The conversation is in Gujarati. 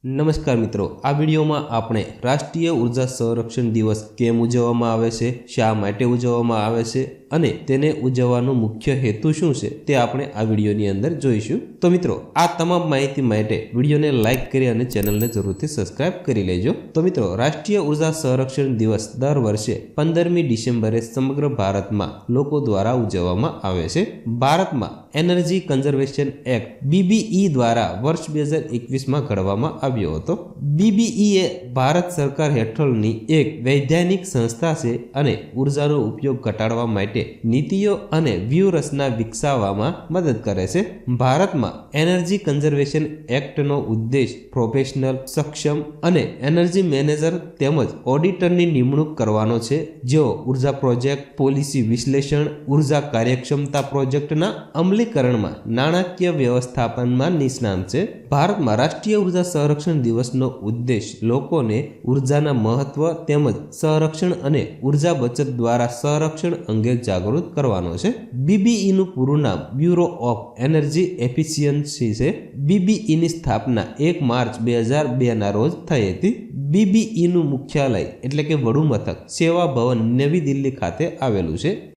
નમસ્કાર મિત્રો, આ વિડીયોમાં આપણે રાષ્ટ્રીય ઉર્જા સંરક્ષણ દિવસ કેમ ઉજવવામાં આવે છે, શા માટે ઉજવવામાં આવે છે અને તેને ઉજવવાનો મુખ્ય હેતુ શું છે તે આપણે આ વિડીયોની અંદર જોઈશું। તો મિત્રો, આ તમામ માહિતી માટે વિડીયોને લાઇક કરી અને ચેનલને જરૂરથી સબસ્ક્રાઇબ કરી લેજો। તો મિત્રો, રાષ્ટ્રીય ઉર્જા સંરક્ષણ દિવસ દર વર્ષે 15મી ડિસેમ્બરે સમગ્ર ભારતમાં લોકો દ્વારા ઉજવવામાં આવે છે। ભારતમાં એનર્જી કન્ઝર્વેશન એક્ટ BBE દ્વારા વર્ષ 2021માં ઘડવામાં આવ્યો હતો। BBE એ ભારત સરકાર હેઠળની એક વૈધાનિક સંસ્થા છે અને ઉર્જાનો ઉપયોગ ઘટાડવા માટે નીતિઓ અને વ્યૂહરચના વિકસાવવામાં મદદ કરે છે। ભારતમાં એનર્જી કન્ઝર્વેશન એક્ટનો ઉદ્દેશ પ્રોફેશનલ, સક્ષમ અને એનર્જી મેનેજર તેમજ ઓડિટરની નિમણૂક કરવાનો છે, જેઓ ઉર્જા પ્રોજેક્ટ, પોલિસી વિશ્લેષણ, ઉર્જા કાર્યક્ષમતા પ્રોજેક્ટના અમલીકરણમાં નાણાકીય વ્યવસ્થાપનમાં નિષ્ણાંત છે। ભારતમાં રાષ્ટ્રીય ઉર્જા સંરક્ષણ દિવસનો ઉદ્દેશ લોકોને ઉર્જાના મહત્વ તેમજ સંરક્ષણ અને ઉર્જા બચત દ્વારા સંરક્ષણ અંગે જાગૃત કરવાનો છે। BBEનું પૂરું નામ બ્યુરો ઓફ એનર્જી એફિશિયન્સી છે। BBEની સ્થાપના 1 માર્ચ 2002ના રોજ થઈ હતી। BBEનું મુખ્યાલય એટલે કે વડું મથક સેવા ભવન નવી દિલ્હી ખાતે આવેલું છે।